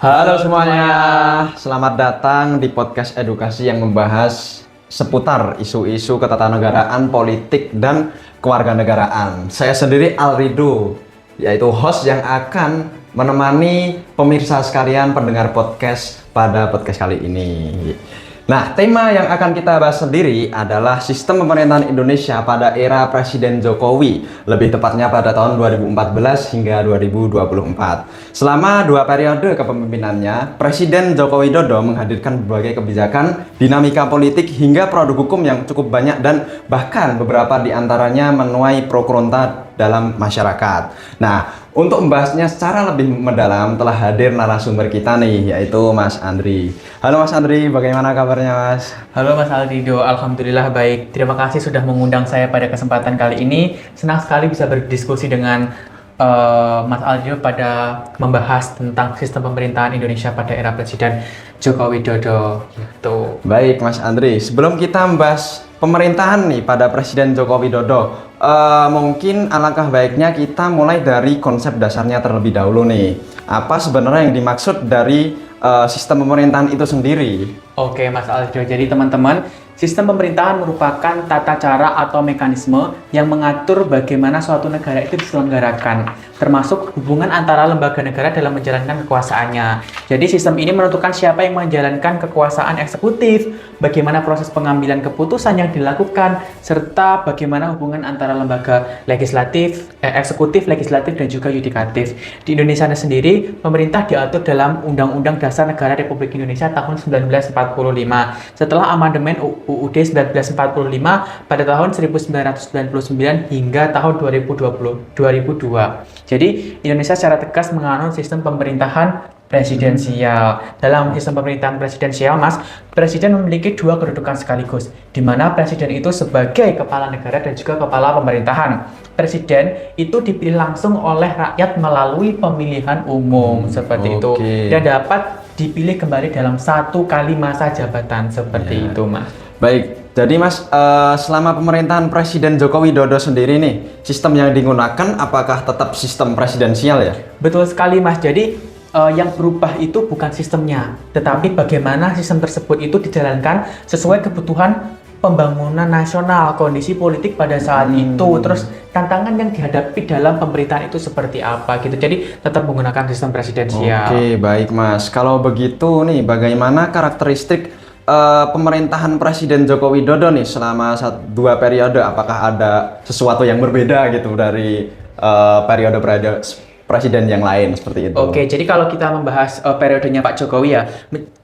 Halo semuanya, selamat datang di podcast edukasi yang membahas seputar isu-isu ketatanegaraan, politik, dan kewarganegaraan. Saya sendiri Alrido, yaitu host yang akan menemani pemirsa sekalian pendengar podcast pada podcast kali ini. Nah, tema yang akan kita bahas sendiri adalah sistem pemerintahan Indonesia pada era Presiden Jokowi, lebih tepatnya pada tahun 2014 hingga 2024. Selama 2 periode kepemimpinannya, Presiden Joko Widodo menghadirkan berbagai kebijakan, dinamika politik, hingga produk hukum yang cukup banyak dan bahkan beberapa di antaranya menuai pro kontra dalam masyarakat. Nah, untuk membahasnya secara lebih mendalam telah hadir narasumber kita nih, yaitu Mas Andri. Halo Mas Andri, bagaimana kabarnya Mas? Halo Mas Aldido, Alhamdulillah baik. Terima kasih sudah mengundang saya pada kesempatan kali ini. Senang sekali bisa berdiskusi dengan Mas Aldido pada membahas tentang sistem pemerintahan Indonesia pada era Presiden Joko Widodo. Gitu. Baik Mas Andri, sebelum kita membahas pemerintahan nih pada Presiden Joko Widodo, mungkin alangkah baiknya kita mulai dari konsep dasarnya terlebih dahulu nih. Apa sebenarnya yang dimaksud dari sistem pemerintahan itu sendiri? Oke Mas Aldido, jadi teman-teman, sistem pemerintahan merupakan tata cara atau mekanisme yang mengatur bagaimana suatu negara itu diselenggarakan, termasuk hubungan antara lembaga negara dalam menjalankan kekuasaannya. Jadi sistem ini menentukan siapa yang menjalankan kekuasaan eksekutif, bagaimana proses pengambilan keputusan yang dilakukan, serta bagaimana hubungan antara lembaga eksekutif, legislatif, dan juga yudikatif. Di Indonesia sendiri, pemerintah diatur dalam Undang-Undang Dasar Negara Republik Indonesia tahun 1945. Setelah amandemen UUD 1945 pada tahun 1999 hingga tahun 2002. Jadi, Indonesia secara tegas menganut sistem pemerintahan presidensial. Dalam sistem pemerintahan presidensial, Mas, presiden memiliki dua kedudukan sekaligus, di mana presiden itu sebagai kepala negara dan juga kepala pemerintahan. Presiden itu dipilih langsung oleh rakyat melalui pemilihan umum seperti itu, dan dapat dipilih kembali dalam 1 kali masa jabatan seperti itu, Mas. Baik, jadi Mas, selama pemerintahan Presiden Joko Widodo sendiri nih, sistem yang digunakan apakah tetap sistem presidensial ya? Betul sekali, Mas. Jadi yang berubah itu bukan sistemnya, tetapi bagaimana sistem tersebut itu dijalankan sesuai kebutuhan pembangunan nasional, kondisi politik pada saat itu, terus tantangan yang dihadapi dalam pemerintahan itu seperti apa gitu. Jadi tetap menggunakan sistem presidensial. Oke, baik Mas. Kalau begitu nih, bagaimana karakteristik pemerintahan Presiden Joko Widodo nih selama 2 periode? Apakah ada sesuatu yang berbeda gitu dari periode-periode presiden yang lain seperti itu? Oke, jadi kalau kita membahas periodenya Pak Jokowi ya,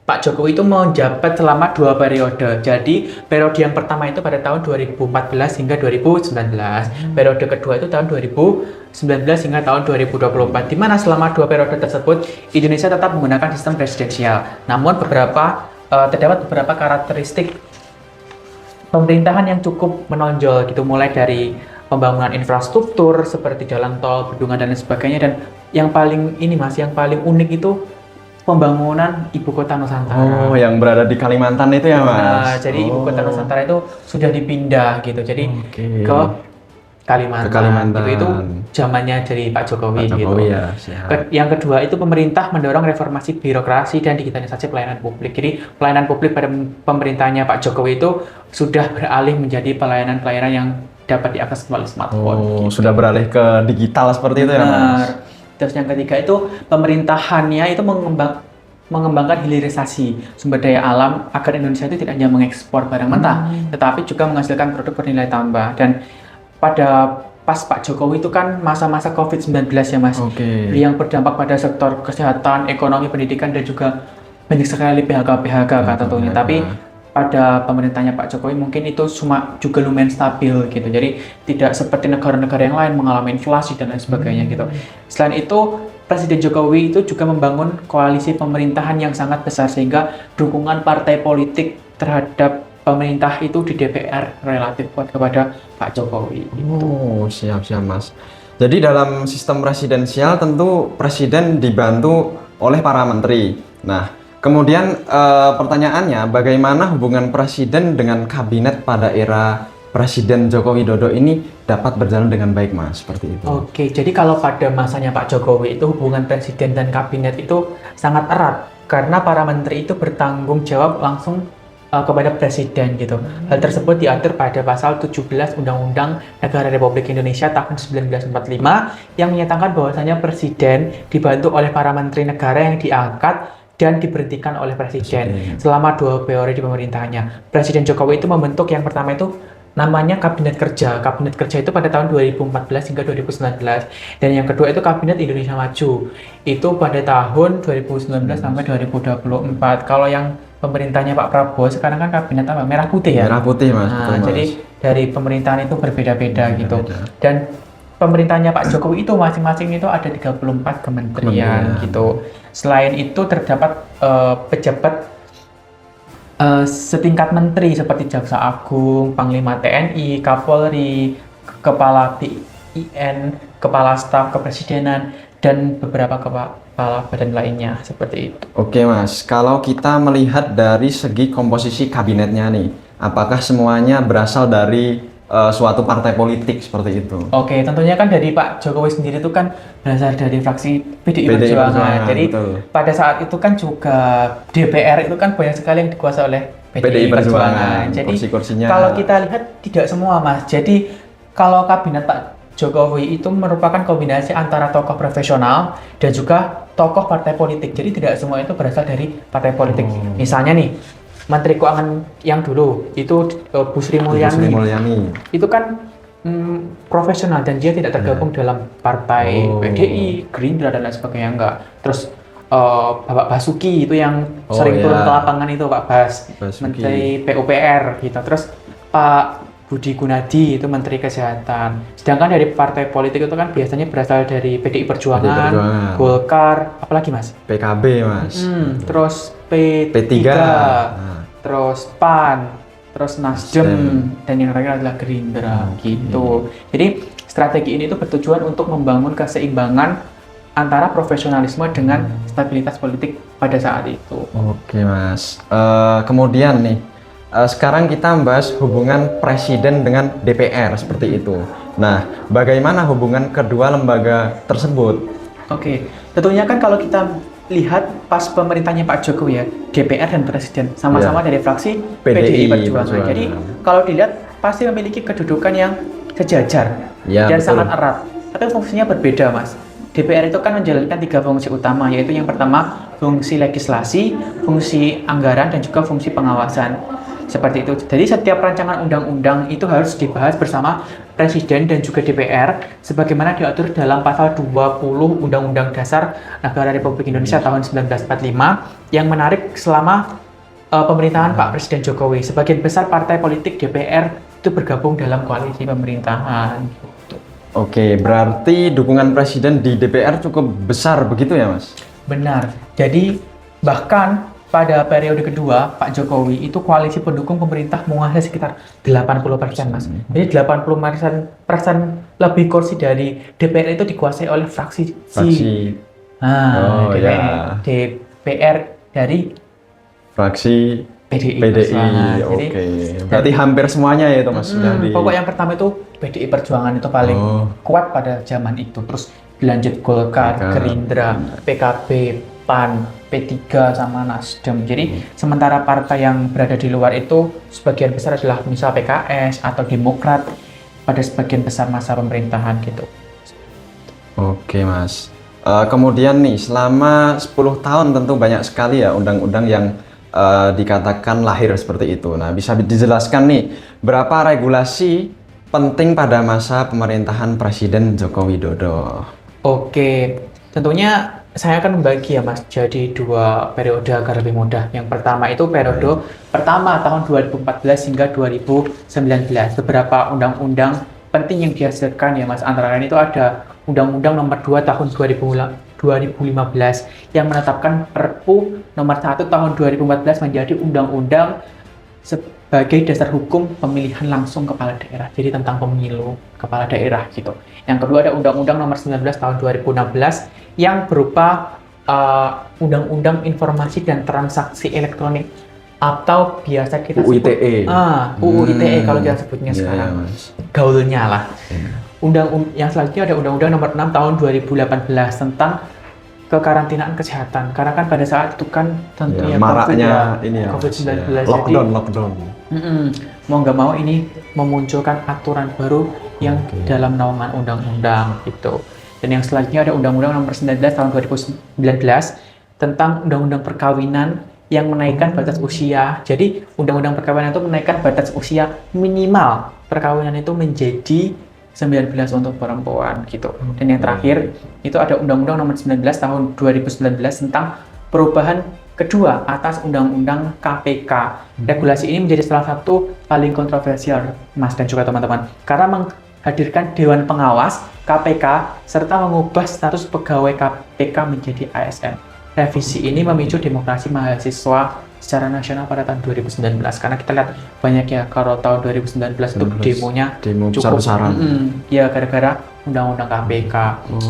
Pak Jokowi itu menjabat selama 2 periode. Jadi periode yang pertama itu pada tahun 2014 hingga 2019. Periode kedua itu tahun 2019 hingga tahun 2024. Di mana selama 2 periode tersebut Indonesia tetap menggunakan sistem presidensial. Namun terdapat beberapa karakteristik pemerintahan yang cukup menonjol gitu, mulai dari pembangunan infrastruktur seperti jalan tol, bendungan dan lain sebagainya, dan yang paling unik itu pembangunan ibu kota Nusantara. Oh, yang berada di Kalimantan itu ya, Mas? Nah, jadi ibu kota Nusantara itu sudah dipindah gitu. Jadi ke Kalimantan. Itu zamannya dari Pak Jokowi gitu. Ya, yang kedua itu pemerintah mendorong reformasi birokrasi dan digitalisasi pelayanan publik. Jadi pelayanan publik pada pemerintahannya Pak Jokowi itu sudah beralih menjadi pelayanan-pelayanan yang dapat diakses melalui smartphone. Gitu. Sudah beralih ke digital seperti itu ya, Mas? Terus yang ketiga itu pemerintahannya itu mengembangkan hilirisasi sumber daya alam agar Indonesia itu tidak hanya mengekspor barang mentah, tetapi juga menghasilkan produk bernilai tambah. Dan pada pas Pak Jokowi itu kan masa-masa COVID-19 ya, Mas, yang berdampak pada sektor kesehatan, ekonomi, pendidikan, dan juga banyak sekali PHK tentunya. Tapi pada pemerintahnya Pak Jokowi mungkin itu juga lumayan stabil gitu. Jadi tidak seperti negara-negara yang lain mengalami inflasi dan lain sebagainya gitu. Selain itu, Presiden Jokowi itu juga membangun koalisi pemerintahan yang sangat besar, sehingga dukungan partai politik terhadap pemerintah itu di DPR relatif kuat kepada Pak Jokowi. Oh, siap Mas. Jadi dalam sistem presidensial tentu presiden dibantu oleh para menteri. Nah, kemudian pertanyaannya, bagaimana hubungan presiden dengan kabinet pada era Presiden Joko Widodo ini dapat berjalan dengan baik, Mas, seperti itu. Oke, jadi kalau pada masanya Pak Jokowi itu hubungan presiden dan kabinet itu sangat erat karena para menteri itu bertanggung jawab langsung kepada presiden gitu. Hal tersebut diatur pada pasal 17 Undang-Undang Negara Republik Indonesia tahun 1945 yang menyatakan bahwasanya presiden dibantu oleh para menteri negara yang diangkat dan diberhentikan oleh presiden selama 2 periode di pemerintahannya. Presiden Jokowi itu membentuk yang pertama itu namanya Kabinet Kerja. Kabinet Kerja itu pada tahun 2014 hingga 2019. Dan yang kedua itu Kabinet Indonesia Maju. Itu pada tahun 2019 sampai 2024. Kalau yang pemerintahnya Pak Prabowo sekarang kan kabinet apa? Merah putih ya? Merah putih, Mas. Nah, Betul, Mas. jadi dari pemerintahan itu berbeda-beda gitu. Beda-beda. Dan pemerintahnya Pak Jokowi itu masing-masing itu ada 34 kementerian gitu. Selain itu terdapat pejabat setingkat menteri seperti Jaksa Agung, Panglima TNI, Kapolri, Kepala BIN, Kepala Staf Kepresidenan, dan beberapa kepala badan lainnya seperti itu. Oke, Mas, kalau kita melihat dari segi komposisi kabinetnya nih, apakah semuanya berasal dari suatu partai politik seperti itu? Oke, tentunya kan dari Pak Jokowi sendiri itu kan berasal dari fraksi PDI Perjuangan. Jadi betul. pada saat itu kan juga DPR itu kan banyak sekali yang dikuasai oleh PDI Perjuangan. Jadi kursi-kursinya. kalau kita lihat tidak semua, Mas. Jadi kalau kabinet Pak Jokowi itu merupakan kombinasi antara tokoh profesional dan juga tokoh partai politik. Jadi tidak semua itu berasal dari partai politik. Misalnya nih, Menteri Keuangan yang dulu itu Bu Sri Mulyani. Itu kan profesional dan dia tidak tergabung dalam partai PDI, Gerindra dan lain sebagainya, enggak. Terus Bapak Basuki itu yang sering turun ke lapangan itu, Pak Menteri PUPR gitu. Terus Pak Budi Gunadi itu Menteri Kesehatan. Sedangkan dari partai politik itu kan biasanya berasal dari PDI Perjuangan, Golkar, apalagi Mas? PKB, Mas. Terus P3. Terus PAN, terus Nasdem, dan yang terakhir adalah Gerindra gitu. Jadi strategi ini tuh bertujuan untuk membangun keseimbangan antara profesionalisme dengan stabilitas politik pada saat itu. Oke, Mas. Kemudian nih, sekarang kita membahas hubungan presiden dengan DPR seperti itu. Nah, bagaimana hubungan kedua lembaga tersebut? Oke, tentunya kan kalau kita lihat pas pemerintahnya Pak Jokowi ya, DPR dan presiden sama-sama dari fraksi PDI Perjuangan. Jadi kalau dilihat pasti memiliki kedudukan yang sejajar dan sangat erat. Tapi fungsinya berbeda, Mas. DPR itu kan menjalankan 3 fungsi utama, yaitu yang pertama fungsi legislasi, fungsi anggaran, dan juga fungsi pengawasan. Seperti itu. Jadi setiap rancangan undang-undang itu harus dibahas bersama Presiden dan juga DPR sebagaimana diatur dalam pasal 20 Undang-Undang Dasar Negara Republik Indonesia tahun 1945 yang menarik selama pemerintahan Pak Presiden Jokowi. Sebagian besar partai politik DPR itu bergabung dalam koalisi pemerintahan. Oke, berarti dukungan Presiden di DPR cukup besar begitu ya, Mas? Benar. Jadi bahkan pada periode kedua, Pak Jokowi itu koalisi pendukung pemerintah menguasai sekitar 80%, Mas. Jadi 80% lebih kursi dari DPR itu dikuasai oleh fraksi. DPR dari fraksi PDI. Oke. Berarti hampir semuanya ya itu, Mas. Pokok yang pertama itu PDI Perjuangan itu paling kuat pada zaman itu. Terus dilanjut Golkar, Gerindra, PKB, PAN, P3 sama Nasdem. Jadi sementara partai yang berada di luar itu sebagian besar adalah misal PKS atau Demokrat pada sebagian besar masa pemerintahan gitu. Oke, Mas. Kemudian nih, selama 10 tahun tentu banyak sekali ya undang-undang yang dikatakan lahir seperti itu. Nah, bisa dijelaskan nih berapa regulasi penting pada masa pemerintahan Presiden Joko Widodo? Oke, tentunya saya akan membagi ya, Mas, jadi 2 periode agar lebih mudah. Yang pertama itu periode pertama tahun 2014 hingga 2019. Beberapa undang-undang penting yang dihasilkan ya, Mas. Antara lain itu ada Undang-Undang Nomor 2 tahun 2015 yang menetapkan Perpu Nomor 1 tahun 2014 menjadi undang-undang sebagai dasar hukum pemilihan langsung kepala daerah. Jadi tentang pemilu kepala daerah gitu. Yang kedua ada Undang-Undang Nomor 19 tahun 2016 yang berupa Undang-Undang Informasi dan Transaksi Elektronik atau biasa kita UU sebut ITE. UU ITE kalau kita sebutnya Iya, sekarang. Mas. Gaulnya lah. Iya. Yang selanjutnya ada Undang-Undang Nomor 6 Tahun 2018 tentang kekarantinaan kesehatan. Karena kan pada saat itu kan tentunya maraknya ini ya, COVID-19. Mas, ya. Lockdown. Mau nggak mau ini memunculkan aturan baru yang dalam naungan undang-undang gitu. Dan yang selanjutnya ada Undang-Undang Nomor 19 Tahun 2019 tentang Undang-Undang Perkawinan yang menaikkan batas usia. Jadi Undang-Undang Perkawinan itu menaikkan batas usia minimal perkawinan itu menjadi 19 untuk perempuan gitu. Dan yang terakhir itu ada Undang-Undang Nomor 19 Tahun 2019 tentang perubahan kedua atas Undang-Undang KPK. Regulasi ini menjadi salah satu paling kontroversial, Mas dan juga teman-teman, karena menghadirkan Dewan Pengawas KPK serta mengubah status pegawai KPK menjadi ASN. Revisi ini memicu demokrasi mahasiswa secara nasional pada tahun 2019, karena kita lihat banyak ya kalau tahun 2019 itu demonya Demo cukup besar-besaran. ya gara-gara Undang-Undang KPK.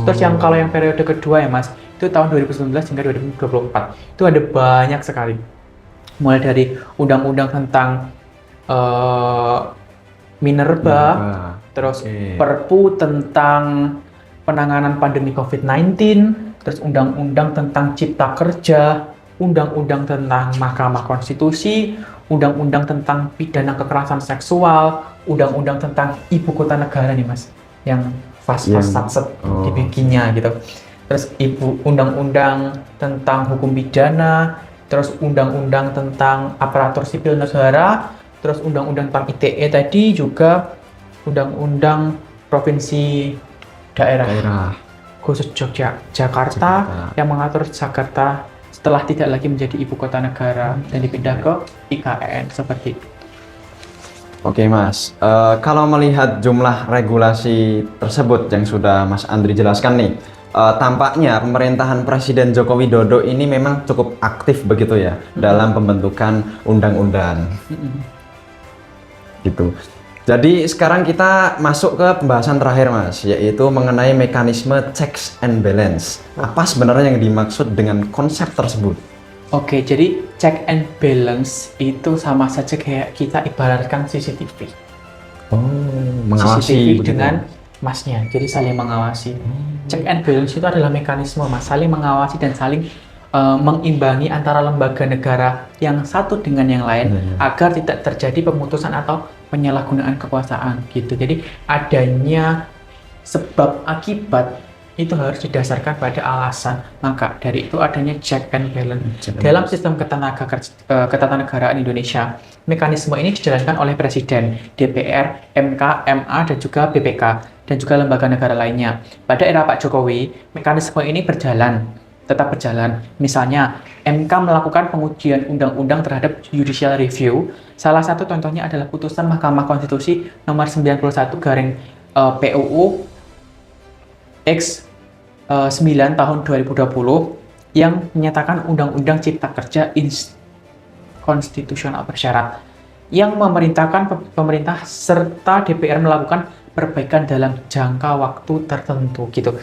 Terus kalau yang periode kedua ya Mas, itu tahun 2019 hingga 2024 itu ada banyak sekali, mulai dari undang-undang tentang minerba, terus Perpu tentang penanganan pandemi COVID-19, terus undang-undang tentang cipta kerja, undang-undang tentang Mahkamah Konstitusi, undang-undang tentang pidana kekerasan seksual, undang-undang tentang ibu kota negara nih Mas, yang fast-fast satset dibikinnya gitu. Terus undang-undang tentang hukum pidana, terus undang-undang tentang aparatur sipil negara, terus undang-undang tentang ITE tadi, juga undang-undang provinsi daerah khusus Jakarta yang mengatur Jakarta setelah tidak lagi menjadi ibu kota negara dan dipindah ke IKN seperti itu. Oke Mas, kalau melihat jumlah regulasi tersebut yang sudah Mas Andri jelaskan nih, tampaknya pemerintahan Presiden Joko Widodo ini memang cukup aktif begitu ya dalam pembentukan undang-undang. Gitu. Jadi sekarang kita masuk ke pembahasan terakhir Mas, yaitu mengenai mekanisme checks and balance. Apa sebenarnya yang dimaksud dengan konsep tersebut? Oke, jadi check and balance itu sama saja kayak kita ibaratkan CCTV. Mengawasi CCTV begitu. dengan Masnya, jadi saling mengawasi. Check and balance itu adalah mekanisme Mas, saling mengawasi dan saling mengimbangi antara lembaga negara yang satu dengan yang lain agar tidak terjadi pemutusan atau penyalahgunaan kekuasaan gitu. Jadi adanya sebab akibat itu harus didasarkan pada alasan. Maka dari itu adanya check and balance. Dalam sistem ketatanegaraan Indonesia, mekanisme ini dijalankan oleh Presiden, DPR, MK, MA, dan juga BPK, dan juga lembaga negara lainnya. Pada era Pak Jokowi, mekanisme ini tetap berjalan. Misalnya, MK melakukan pengujian undang-undang terhadap judicial review. Salah satu contohnya adalah putusan Mahkamah Konstitusi nomor 91 garing PUU X 9 tahun 2020 yang menyatakan Undang-Undang Cipta Kerja konstitusional bersyarat yang memerintahkan pemerintah serta DPR melakukan perbaikan dalam jangka waktu tertentu gitu.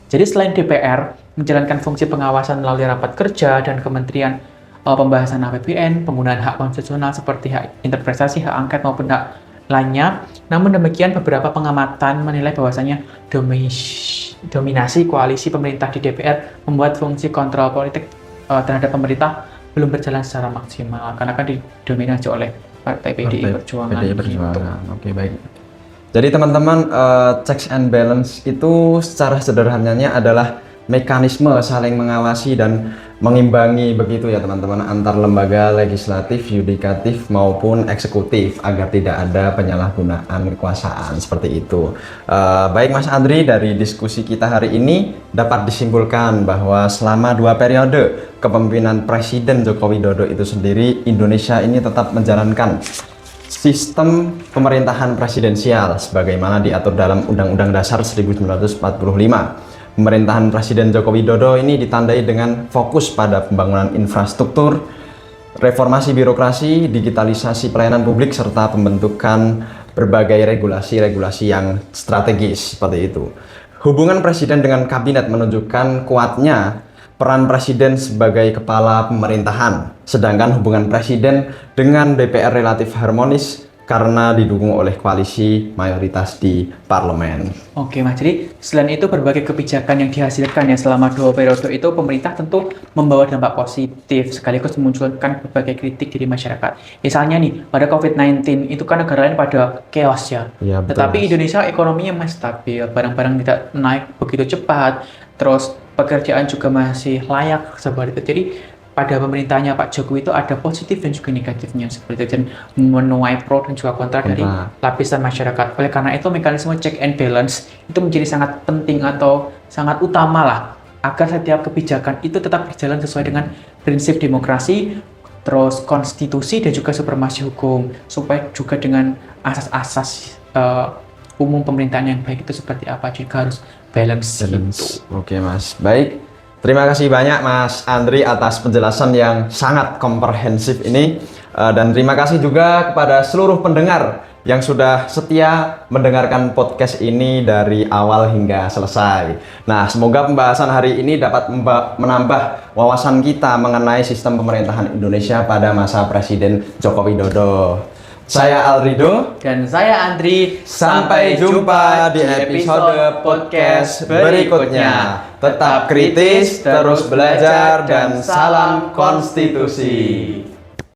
Jadi selain DPR menjalankan fungsi pengawasan melalui rapat kerja dan kementerian pembahasan APBN, penggunaan hak konstitusional seperti hak interpretasi, hak angket maupun hak lainnya. Namun demikian beberapa pengamatan menilai bahwasanya dominasi koalisi pemerintah di DPR membuat fungsi kontrol politik terhadap pemerintah belum berjalan secara maksimal karena kan didominasi oleh Partai PDI Perjuangan. Gitu. Oke, baik. Jadi teman-teman, checks and balance itu secara sederhananya adalah mekanisme saling mengawasi dan mengimbangi begitu ya teman-teman antar lembaga legislatif, yudikatif maupun eksekutif agar tidak ada penyalahgunaan kekuasaan seperti itu. Baik Mas Andri, dari diskusi kita hari ini dapat disimpulkan bahwa selama 2 periode kepemimpinan Presiden Joko Widodo itu sendiri, Indonesia ini tetap menjalankan sistem pemerintahan presidensial sebagaimana diatur dalam Undang-Undang Dasar 1945. Pemerintahan Presiden Joko Widodo ini ditandai dengan fokus pada pembangunan infrastruktur, reformasi birokrasi, digitalisasi pelayanan publik, serta pembentukan berbagai regulasi-regulasi yang strategis seperti itu. Hubungan Presiden dengan Kabinet menunjukkan kuatnya peran presiden sebagai kepala pemerintahan, sedangkan hubungan presiden dengan DPR relatif harmonis karena didukung oleh koalisi mayoritas di parlemen. Oke Mas, jadi selain itu berbagai kebijakan yang dihasilkan ya selama 2 periode itu pemerintah tentu membawa dampak positif sekaligus memunculkan berbagai kritik dari masyarakat. Misalnya nih, pada COVID-19 itu kan negara lain pada chaos ya. Iya, betul, Tetapi Mas. Indonesia ekonominya masih stabil, barang-barang tidak naik begitu cepat, terus pekerjaan juga masih layak seperti itu. Jadi pada pemerintahnya Pak Jokowi itu ada positif dan juga negatifnya seperti itu, dan menuai pro dan juga kontra dari lapisan masyarakat. Oleh karena itu mekanisme check and balance itu menjadi sangat penting atau sangat utama lah agar setiap kebijakan itu tetap berjalan sesuai dengan prinsip demokrasi, terus konstitusi dan juga supremasi hukum, supaya juga dengan asas-asas umum pemerintahan yang baik itu seperti apa juga harus balance. Gitu. Oke Mas, baik. Terima kasih banyak Mas Andri atas penjelasan yang sangat komprehensif ini. Dan terima kasih juga kepada seluruh pendengar yang sudah setia mendengarkan podcast ini dari awal hingga selesai. Nah, semoga pembahasan hari ini dapat menambah wawasan kita mengenai sistem pemerintahan Indonesia pada masa Presiden Joko Widodo. Saya Alrido. Dan saya Andri. Sampai jumpa di episode podcast berikutnya. Tetap kritis, terus belajar, dan salam konstitusi.